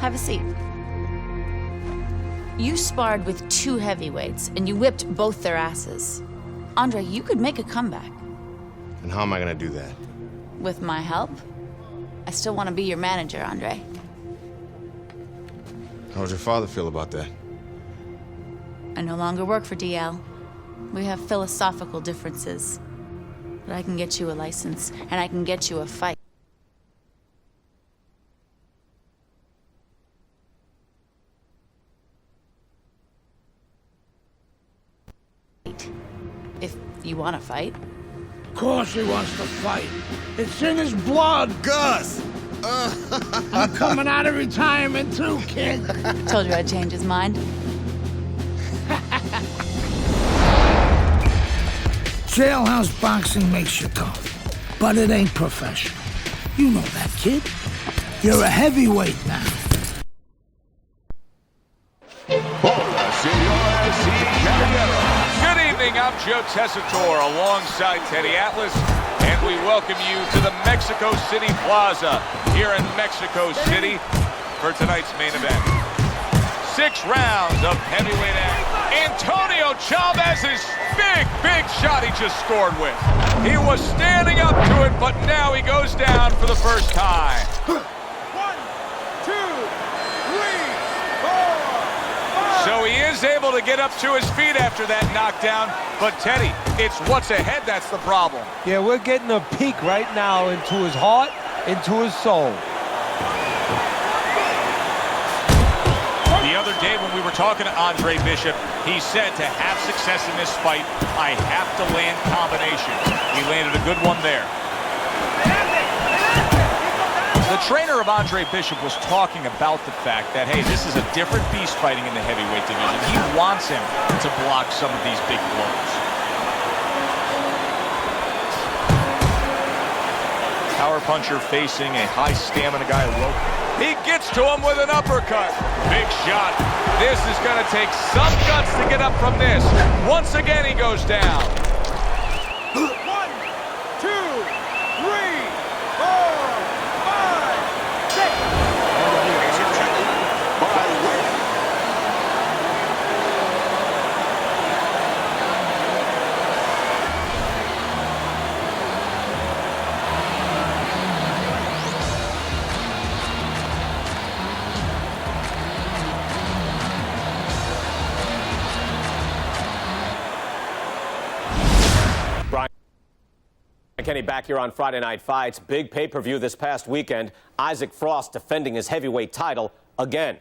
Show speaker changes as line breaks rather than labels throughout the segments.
Have a seat. You sparred with 2 heavyweights, and you whipped both their asses. Andre, you could make a comeback.
And how am I gonna do that?
With my help? I still want to be your manager, Andre.
How does your father feel about that?
I no longer work for DL. We have philosophical differences. But I can get you a license, and I can get you a fight. If you want to fight.
Of course he wants to fight. It's in his blood.
Gus!
I'm coming out of retirement too, kid.
Told you I'd change his mind.
Jailhouse boxing makes you tough, but it ain't professional. You know that, kid. You're a heavyweight now.
Good evening, I'm Joe Tessitore alongside Teddy Atlas, and we welcome you to the Mexico City Plaza here in Mexico City for tonight's main event. 6 rounds of heavyweight action. Antonio Chavez's big shot he just scored with. He was standing up to it, but now he goes down for the first time.
1, 2, 3, 4, 5.
So he is able to get up to his feet after that knockdown, but Teddy, it's what's ahead that's the problem.
Yeah, we're getting a peek right now into his heart, into his soul.
The other day when we were talking to Andre Bishop, he said to have success in this fight, I have to land combinations. He landed a good one there. The trainer of Andre Bishop was talking about the fact that, hey, this is a different beast fighting in the heavyweight division. He wants him to block some of these big blows. Power puncher facing a high stamina guy, Rope. He gets to him with an uppercut. Big shot. This is going to take some guts to get up from this. Once again, he goes down.
1, 2, 3, 4, 5, 6.
Kenny back here on Friday Night Fights. Big pay-per-view this past weekend. Isaac Frost defending his heavyweight title again.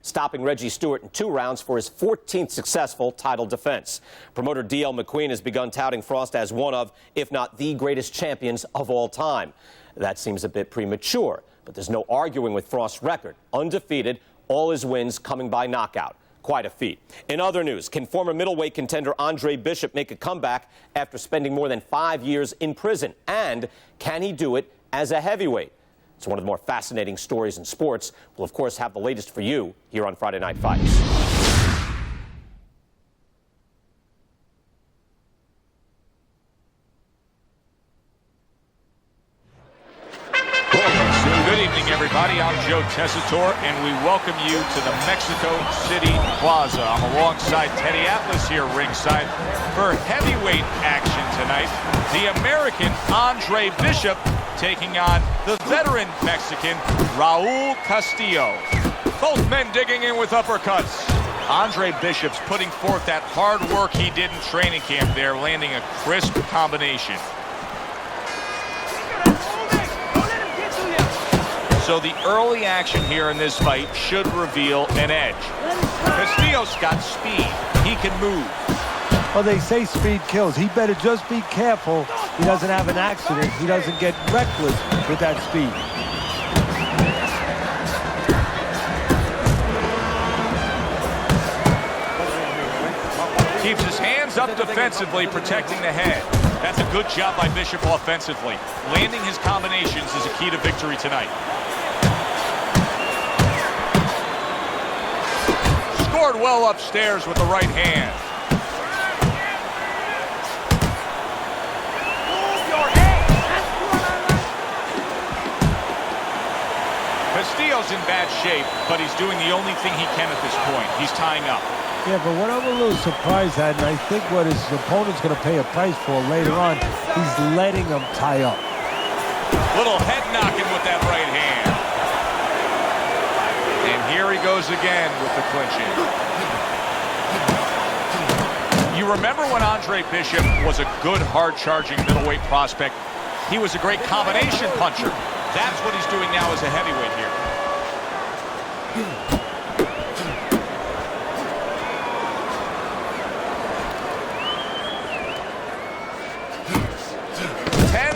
Stopping Reggie Stewart in 2 rounds for his 14th successful title defense. Promoter D.L. McQueen has begun touting Frost as one of, if not the greatest champions of all time. That seems a bit premature, but there's no arguing with Frost's record. Undefeated, all his wins coming by knockout. Quite a feat. In other news, can former middleweight contender Andre Bishop make a comeback after spending more than 5 years in prison? And can he do it as a heavyweight? It's one of the more fascinating stories in sports. We'll, of course, have the latest for you here on Friday Night Fights.
Good evening, everybody. I'm Joe Tessitore, and we welcome you to the Mexico City Plaza. I'm alongside Teddy Atlas here ringside for heavyweight action tonight. The American Andre Bishop taking on the veteran Mexican Raul Castillo. Both men digging in with uppercuts. Andre Bishop's putting forth that hard work he did in training camp there, landing a crisp combination. So the early action here in this fight should reveal an edge. Castillo's got speed. He can move.
Well, they say speed kills. He better just be careful he doesn't have an accident. He doesn't get reckless with that speed.
Keeps his hands up defensively, protecting the head. That's a good job by Bishop offensively. Landing his combinations is a key to victory tonight. Scored well upstairs with the right hand. Castillo's in bad shape, but he's doing the only thing he can at this point. He's tying up.
Yeah, but what I'm a little surprised at, and I think what his opponent's going to pay a price for later on, he's letting him tie up.
Little head knocking with that right hand. And here he goes again with the clinching. You remember when Andre Bishop was a good, hard-charging middleweight prospect? He was a great combination puncher. That's what he's doing now as a heavyweight here.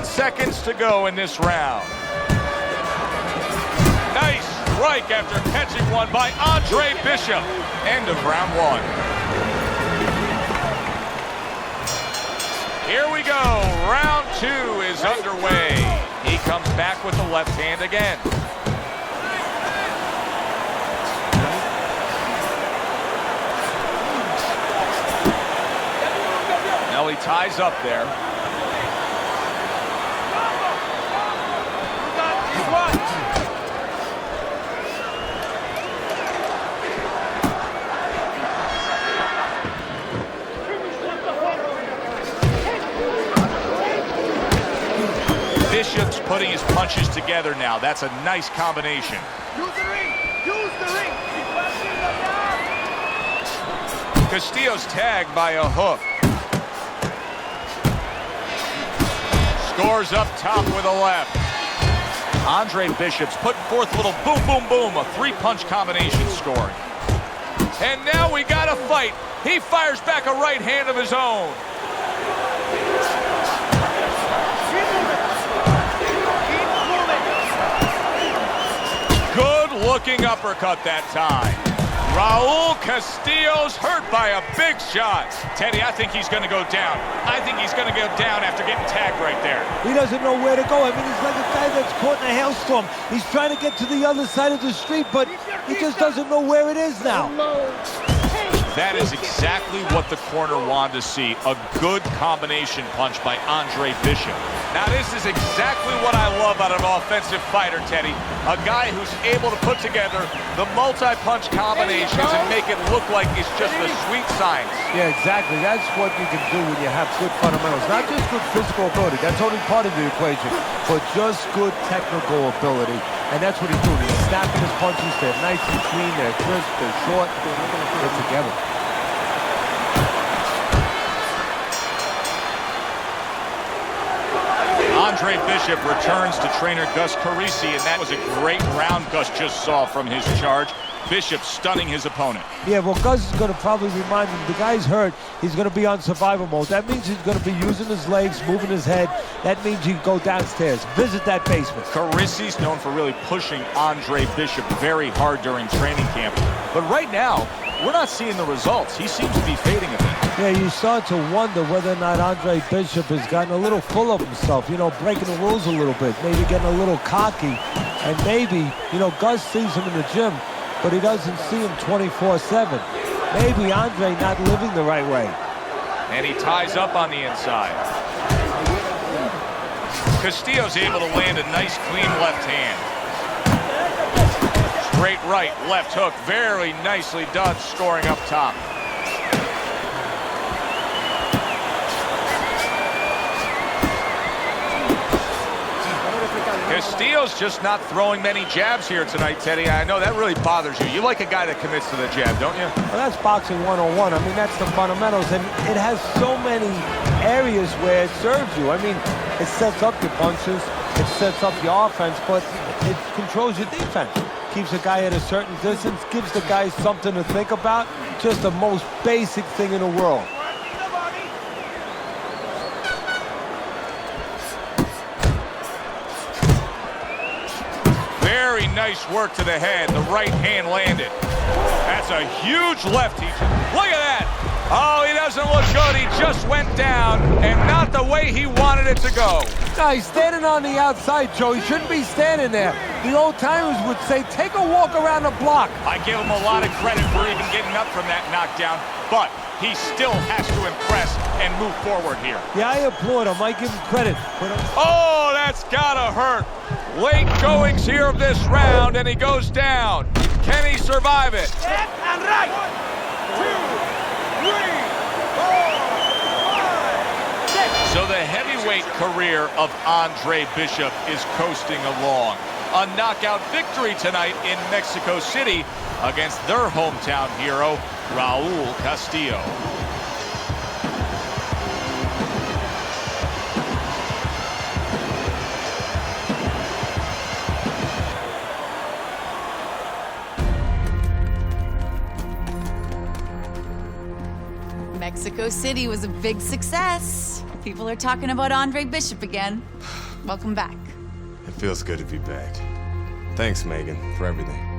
Seconds to go in this round. Nice strike after catching one by Andre Bishop. End of round one. Here we go. Round two is underway. He comes back with the left hand again. Now he ties up there. Bishop's putting his punches together now. That's a nice combination.
Use the ring! Use the ring!
Castillo's tagged by a hook. Scores up top with a left. Andre Bishop's putting forth a little boom, boom, boom, a three-punch combination scoring. And now we got a fight. He fires back a right hand of his own. Good-looking uppercut that time. Raul Castillo's hurt by a big shot. Teddy, I think he's going to go down. I think he's going to go down after getting tagged right there.
He doesn't know where to go. I mean, he's like a guy that's caught in a hailstorm. He's trying to get to the other side of the street, but he just doesn't know where it is now.
That is exactly what the corner wanted to see. A good combination punch by Andre Bishop. Now, this is exactly what I love out of an offensive fighter, Teddy. A guy who's able to put together the multi-punch combinations and make it look like it's just the sweet science.
Yeah, exactly. That's what you can do when you have good fundamentals. Not just good physical ability. That's only part of the equation. But just good technical ability. And that's what he's doing. He's snapping his punches. They're nice and clean. They're crisp. They're short. They're together.
Andre Bishop returns to trainer Gus Carisi, and that was a great round Gus just saw from his charge. Bishop stunning his opponent.
Yeah, well, Gus is going to probably remind him, the guy's hurt, he's going to be on survival mode. That means he's going to be using his legs, moving his head. That means he can go downstairs, visit that basement.
Carisi's known for really pushing Andre Bishop very hard during training camp. But right now, we're not seeing the results. He seems to be fading a bit.
Yeah, you start to wonder whether or not Andre Bishop has gotten a little full of himself, you know, breaking the rules a little bit, maybe getting a little cocky. And maybe, you know, Gus sees him in the gym, but he doesn't see him 24/7. Maybe Andre not living the right way.
And he ties up on the inside. Castillo's able to land a nice, clean left hand. Straight right, left hook, very nicely done, scoring up top. Castillo's just not throwing many jabs here tonight, Teddy. I know that really bothers you. You like a guy that commits to the jab, don't you?
Well, that's boxing 101. I mean, that's the fundamentals, and it has so many areas where it serves you. I mean, it sets up your punches, it sets up your offense, but it controls your defense. Keeps a guy at a certain distance, gives the guy something to think about. Just the most basic thing in the world.
Very nice work to the head. The right hand landed. That's a huge left. Look at that. Oh, he doesn't look good. He just went down, and not the way he wanted it to go.
No, he's standing on the outside, Joe. He shouldn't be standing there. The old-timers would say, take a walk around the block.
I give him a lot of credit for even getting up from that knockdown, but he still has to impress and move forward here.
Yeah, I applaud him. I give him credit.
Oh, that's gotta hurt. Late goings here of this round, and he goes down. Can he survive it?
Left and right. 1, 2, 3, 4, 5, 6.
So the heavyweight career of Andre Bishop is coasting along. A knockout victory tonight in Mexico City against their hometown hero, Raul Castillo.
Mexico City was a big success. People are talking about Andre Bishop again. Welcome back.
It feels good to be back. Thanks, Megan, for everything.